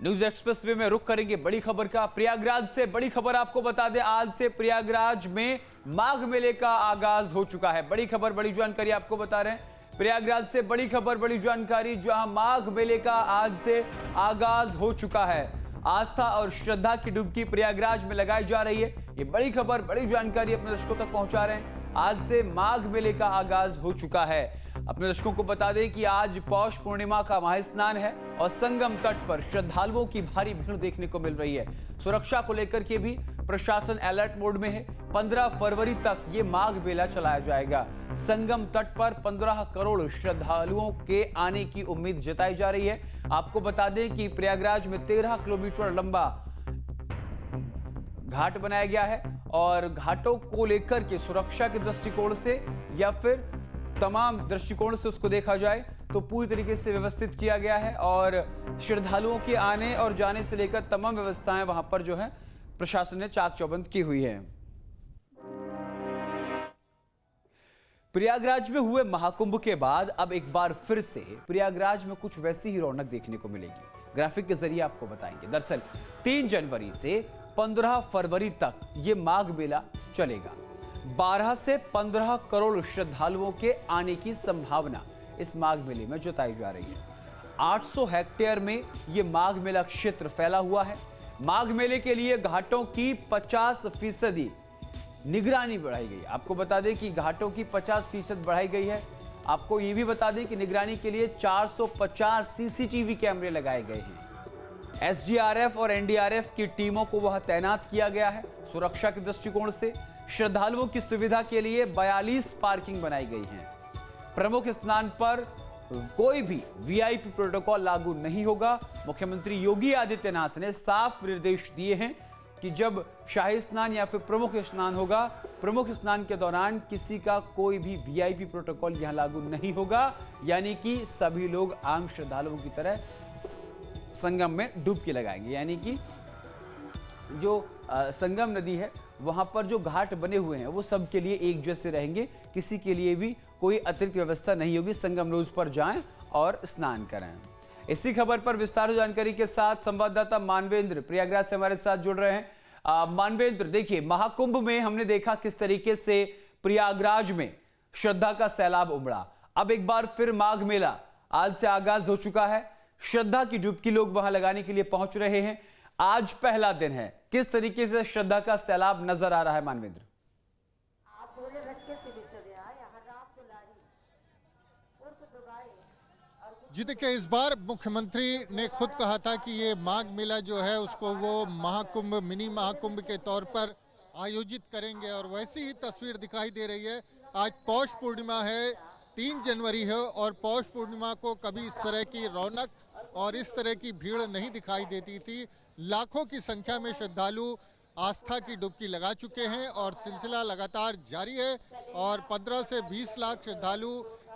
News expressway में रुख करेंगे बड़ी खबर का। प्रयागराज से बड़ी खबर आपको बता दें, आज से प्रयागराज में माघ मेले का आगाज हो चुका है। बड़ी खबर, बड़ी जानकारी आपको बता रहे हैं। प्रयागराज से बड़ी खबर, बड़ी जानकारी, जहां माघ मेले का आज से आगाज हो चुका है। आस्था और श्रद्धा की डुबकी प्रयागराज में लगाई जा रही है। ये बड़ी खबर, बड़ी जानकारी अपने दर्शकों तक पहुंचा रहे हैं। आज से माघ मेले का आगाज हो चुका है। अपने दर्शकों को बता दें कि आज पौष पूर्णिमा का महास्नान है और संगम तट पर श्रद्धालुओं की भारी भीड़ देखने को मिल रही है। सुरक्षा को लेकर के भी प्रशासन अलर्ट मोड में है। 15 फरवरी तक ये माघ मेला चलाया जाएगा। संगम तट पर 15 करोड़ श्रद्धालुओं के आने की उम्मीद जताई जा रही है। आपको बता दें कि प्रयागराज में 13 किलोमीटर लंबा घाट बनाया गया है और घाटों को लेकर के सुरक्षा के दृष्टिकोण से या फिर तमाम दृष्टिकोण से उसको देखा जाए तो पूरी तरीके से व्यवस्थित किया गया है और श्रद्धालुओं के आने और जाने से लेकर तमाम व्यवस्थाएं वहां पर जो है प्रशासन ने चाक चौबंद की हुई है। प्रयागराज में हुए महाकुंभ के बाद अब एक बार फिर से प्रयागराज में कुछ वैसी ही रौनक देखने को मिलेगी। ग्राफिक के जरिए आपको बताएंगे। दरअसल 3 जनवरी से 15 फरवरी तक ये माघ मेला चलेगा। 12 से 15 करोड़ श्रद्धालुओं के आने की संभावना इस माघ मेले में जताई जा रही है। 800 हेक्टेयर में ये माघ मेला क्षेत्र फैला हुआ है। माघ मेले के लिए घाटों की 50% निगरानी बढ़ाई गई है। आपको बता दें कि घाटों की 50% बढ़ाई गई है। आपको ये भी बता दें कि निगरानी के लिए 450 सीसीटीवी कैमरे लगाए गए हैं। एसडीआरएफ और एनडीआरएफ की टीमों को वह तैनात किया गया है। सुरक्षा के दृष्टिकोण से श्रद्धालुओं की सुविधा के लिए 42 पार्किंग बनाई गई हैं। प्रमुख स्नान पर कोई भी वीआईपी प्रोटोकॉल लागू नहीं होगा। मुख्यमंत्री योगी आदित्यनाथ ने साफ निर्देश दिए हैं कि जब शाही स्नान या फिर प्रमुख स्नान होगा, प्रमुख स्नान के दौरान किसी का कोई भी वीआईपी प्रोटोकॉल यहां लागू नहीं होगा। यानी कि सभी लोग आम श्रद्धालुओं की तरह संगम में डुबकी लगाएंगे। यानी कि जो संगम नदी है वहां पर जो घाट बने हुए हैं वो सबके लिए एक जैसे रहेंगे। किसी के लिए भी कोई अतिरिक्त व्यवस्था नहीं होगी। संगम रोज पर जाएं और स्नान करें। इसी खबर पर विस्तार जानकारी के साथ संवाददाता मानवेंद्र प्रयागराज से हमारे साथ जुड़ रहे हैं। मानवेंद्र, देखिए, महाकुंभ में हमने देखा किस तरीके से प्रयागराज में श्रद्धा का सैलाब उमड़ा। अब एक बार फिर माघ मेला आज से आगाज हो चुका है। श्रद्धा की डुबकी लोग वहां लगाने के लिए पहुंच रहे हैं। आज पहला दिन है। किस तरीके से श्रद्धा का सैलाब नजर आ रहा है मानवेंद्र? जी देखिए, इस बार मुख्यमंत्री ने खुद कहा था कि ये माघ मेला जो है उसको वो महाकुंभ, मिनी महाकुंभ के तौर पर आयोजित करेंगे और वैसी ही तस्वीर दिखाई दे रही है। आज पौष पूर्णिमा है, 3 जनवरी है और पौष पूर्णिमा को कभी इस तरह की रौनक और इस तरह की भीड़ नहीं दिखाई देती थी। लाखों की संख्या में श्रद्धालु आस्था की डुबकी लगा चुके हैं और सिलसिला लगातार जारी है और 15 से 20 लाख श्रद्धालु,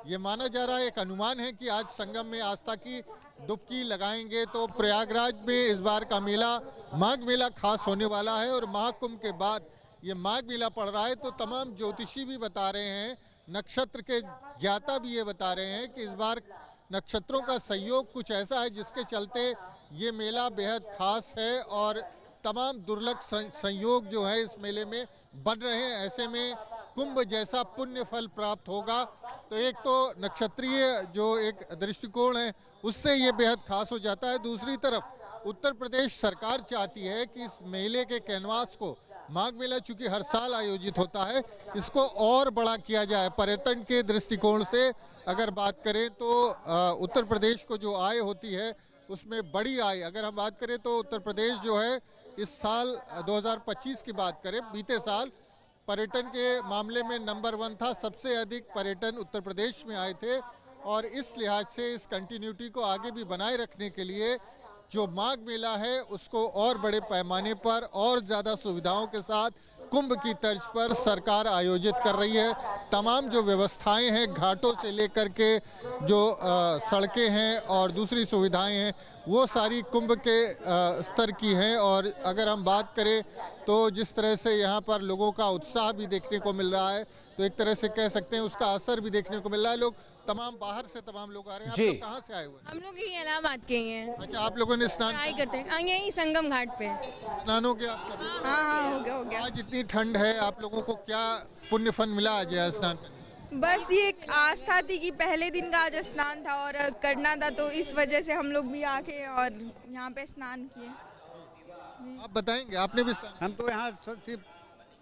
ये माना जा रहा है, एक अनुमान है कि आज संगम में आस्था की डुबकी लगाएंगे। तो प्रयागराज में इस बार का मेला, माघ मेला खास होने वाला है और महाकुंभ के बाद ये माघ मेला पड़ रहा है। तो तमाम ज्योतिषी भी बता रहे हैं, नक्षत्र के ज्ञाता भी ये बता रहे हैं कि इस बार नक्षत्रों का सहयोग कुछ ऐसा है जिसके चलते ये मेला बेहद खास है और तमाम दुर्लभ संयोग जो है इस मेले में बन रहे हैं। ऐसे में कुंभ जैसा पुण्य फल प्राप्त होगा। तो एक तो नक्षत्रीय जो एक दृष्टिकोण है उससे ये बेहद खास हो जाता है। दूसरी तरफ उत्तर प्रदेश सरकार चाहती है कि इस मेले के कैनवास को, माघ मेला चूंकि हर साल आयोजित होता है, इसको और बड़ा किया जाए। पर्यटन के दृष्टिकोण से अगर बात करें तो उत्तर प्रदेश को जो आय होती है उसमें बड़ी आय, अगर हम बात करें तो उत्तर प्रदेश जो है इस साल 2025 की बात करें, बीते साल पर्यटन के मामले में नंबर 1 था। सबसे अधिक पर्यटन उत्तर प्रदेश में आए थे और इस लिहाज से इस कंटिन्यूटी को आगे भी बनाए रखने के लिए जो माघ मेला है उसको और बड़े पैमाने पर और ज़्यादा सुविधाओं के साथ कुंभ की तर्ज पर सरकार आयोजित कर रही है। तमाम जो व्यवस्थाएं हैं, घाटों से लेकर के जो सड़कें हैं और दूसरी सुविधाएं हैं, वो सारी कुंभ के स्तर की हैं। और अगर हम बात करें तो जिस तरह से यहाँ पर लोगों का उत्साह भी देखने को मिल रहा है, तो एक तरह से कह सकते हैं उसका असर भी देखने को मिल रहा है। लोग तमाम बाहर से तमाम लोग आ रहे हैं। आप जी। लोग कहाँ से आए हुए हैं? हम लोग यही इलाहाबाद के ही हैं। अच्छा, आप लोगों ने स्नान ट्राई करते हैं यही संगम घाट पे। स्नान हो गया आपका? हाँ हो गया। आज इतनी ठंड है, आप लोगों को क्या पुण्य फल मिला आज यहाँ स्नान करने? बस ये एक आस्था थी कि पहले दिन का आज स्नान था और करना था, तो इस वजह से हम लोग भी आके और यहाँ पे स्नान किए। आप बताएंगे, आपने भी स्नान? हम तो यहाँ सिर्फ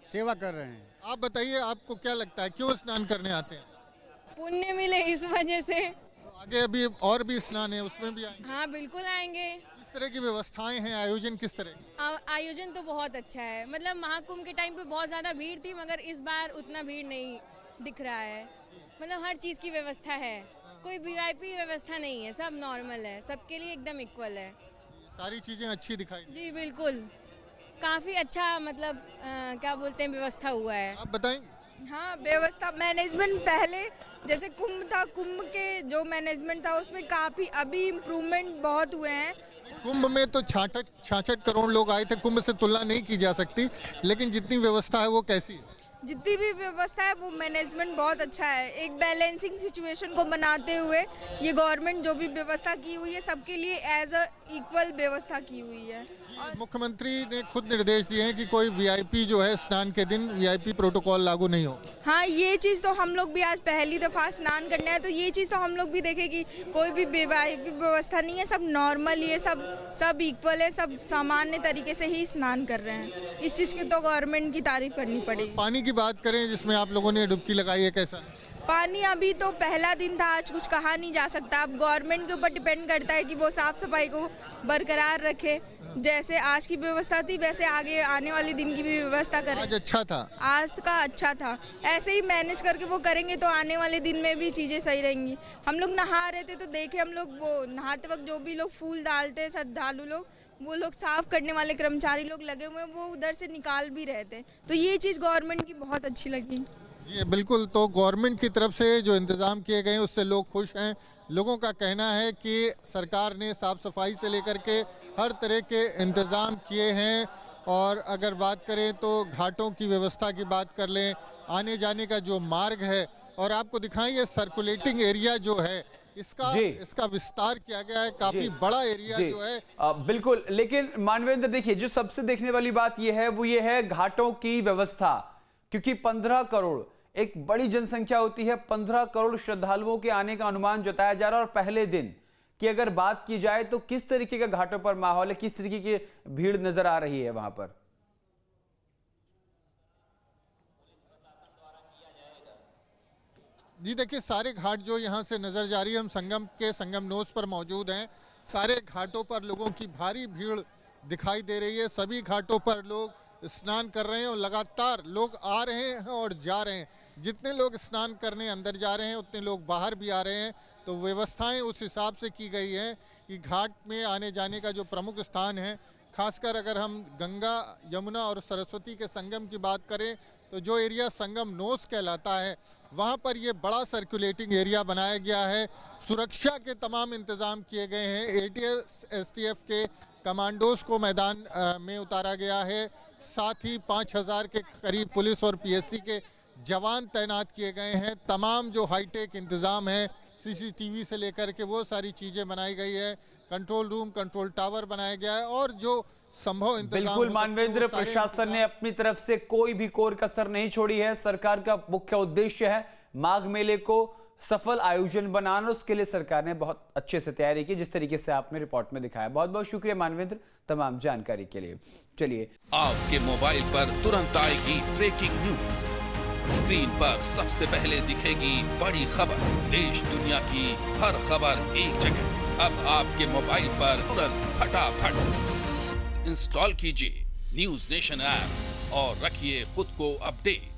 सेवा कर रहे हैं। आप बताइए, आपको क्या लगता है क्यों स्नान करने आते हैं? पुण्य मिले इस वजह से। तो आगे अभी और भी स्नान है, उसमें भी आएंगे? हाँ बिल्कुल आएंगे। किस तरह की व्यवस्थाएं हैं, आयोजन किस तरह की? आयोजन तो बहुत अच्छा है। मतलब महाकुंभ के टाइम पे बहुत ज़्यादा भीड़ थी, मगर इस बार उतना भीड़ नहीं दिख रहा है। मतलब हर चीज़ की व्यवस्था है, कोई वीआईपी व्यवस्था नहीं है, सब नॉर्मल है, सबके लिए एकदम इक्वल है। सारी चीजें अच्छी दिखाई दी। जी बिल्कुल, काफ़ी अच्छा मतलब क्या बोलते हैं व्यवस्था हुआ है। आप बताएंगे? हाँ, व्यवस्था मैनेजमेंट पहले जैसे कुंभ था, कुंभ के जो मैनेजमेंट था उसमें काफ़ी अभी इम्प्रूवमेंट बहुत हुए हैं। कुंभ में तो 66 करोड़ लोग आए थे, कुंभ से तुलना नहीं की जा सकती, लेकिन जितनी व्यवस्था है वो कैसी है? जितनी भी व्यवस्था है वो मैनेजमेंट बहुत अच्छा है। एक बैलेंसिंग सिचुएशन को बनाते हुए ये गवर्नमेंट जो भी व्यवस्था की हुई है सबके लिए एज अ इक्वल व्यवस्था की हुई है। मुख्यमंत्री ने खुद निर्देश दिए हैं कि कोई वीआईपी जो है स्नान के दिन वीआईपी प्रोटोकॉल लागू नहीं हो। हाँ, ये चीज़ तो हम लोग भी आज पहली दफ़ा स्नान करना है, तो ये चीज़ तो हम लोग भी देखें कि कोई भी वीआईपी व्यवस्था नहीं है, सब नॉर्मल ही है, सब इक्वल है, सब सामान्य तरीके से ही स्नान कर रहे हैं। इस चीज़ की तो गवर्नमेंट की तारीफ करनी पड़ेगी। पानी की बात करें जिसमें आप लोगों ने डुबकी लगाई है, कैसा है? पानी अभी तो पहला दिन था, आज कुछ कहा नहीं जा सकता। अब गवर्नमेंट के ऊपर डिपेंड करता है कि वो साफ़ सफाई को बरकरार रखे। जैसे आज की व्यवस्था थी वैसे आगे आने वाले दिन की भी व्यवस्था करें। आज अच्छा था? आज का अच्छा था, ऐसे ही मैनेज करके वो करेंगे तो आने वाले दिन में भी चीज़ें सही रहेंगी। हम लोग नहा रहे थे तो देखे, हम लोग वो नहाते वक्त जो भी लोग फूल डालते हैं श्रद्धालु लोग, वो लोग साफ करने वाले कर्मचारी लोग लगे हुए हैं, वो उधर से निकाल भी रहे थे। तो ये चीज़ गवर्नमेंट की बहुत अच्छी लगी। जी बिल्कुल, तो गवर्नमेंट की तरफ से जो इंतज़ाम किए गए हैं उससे लोग खुश हैं। लोगों का कहना है कि सरकार ने साफ़ सफाई से लेकर के हर तरह के इंतज़ाम किए हैं। और अगर बात करें तो घाटों की व्यवस्था की बात कर लें, आने जाने का जो मार्ग है, और आपको दिखाएं ये सर्कुलेटिंग एरिया जो है इसका विस्तार किया गया है, काफी बड़ा एरिया जो है। बिल्कुल, लेकिन मानवेंद्र देखिए, जो सबसे देखने वाली बात ये है घाटों की व्यवस्था, क्योंकि 15 करोड़ एक बड़ी जनसंख्या होती है। 15 करोड़ श्रद्धालुओं के आने का अनुमान जताया जा रहा है। और पहले दिन की अगर बात की जाए तो किस तरीके का घाटों पर माहौल है, किस तरीके की भीड़ नजर आ रही है वहां पर? जी देखिए, सारे घाट जो यहाँ से नजर जा रही है, हम संगम नोस पर मौजूद हैं। सारे घाटों पर लोगों की भारी भीड़ दिखाई दे रही है। सभी घाटों पर लोग स्नान कर रहे हैं और लगातार लोग आ रहे हैं और जा रहे हैं। जितने लोग स्नान करने अंदर जा रहे हैं उतने लोग बाहर भी आ रहे हैं। तो व्यवस्थाएं उस हिसाब से की गई हैं कि घाट में आने जाने का जो प्रमुख स्थान है, खासकर अगर हम गंगा, यमुना और सरस्वती के संगम की बात करें तो जो एरिया संगम नोस कहलाता है वहाँ पर ये बड़ा सर्कुलेटिंग एरिया बनाया गया है। सुरक्षा के तमाम इंतज़ाम किए गए हैं। एटीएस एसटीएफ के कमांडोज को मैदान में उतारा गया है। साथ ही 5000 के करीब पुलिस और पीएससी के जवान तैनात किए गए हैं। तमाम जो हाईटेक इंतज़ाम है, सीसीटीवी से लेकर के वो सारी चीज़ें बनाई गई है। कंट्रोल रूम, कंट्रोल टावर बनाया गया है और जो संभव इंतजाम बिल्कुल मानवेंद्र, प्रशासन ने अपनी तरफ से कोई भी कोर कसर नहीं छोड़ी है। सरकार का मुख्य उद्देश्य है माघ मेले को सफल आयोजन बनाना। उसके लिए सरकार ने बहुत अच्छे से तैयारी की, जिस तरीके से आपने रिपोर्ट में दिखाया। बहुत बहुत शुक्रिया मानवेंद्र तमाम जानकारी के लिए। चलिए, आपके मोबाइल पर तुरंत आएगी ब्रेकिंग न्यूज। स्क्रीन पर सबसे पहले दिखेगी बड़ी खबर। देश दुनिया की हर खबर एक जगह। अब आपके मोबाइल पर तुरंत फटाफट इंस्टॉल कीजिए न्यूज़ नेशन ऐप और रखिए खुद को अपडेट।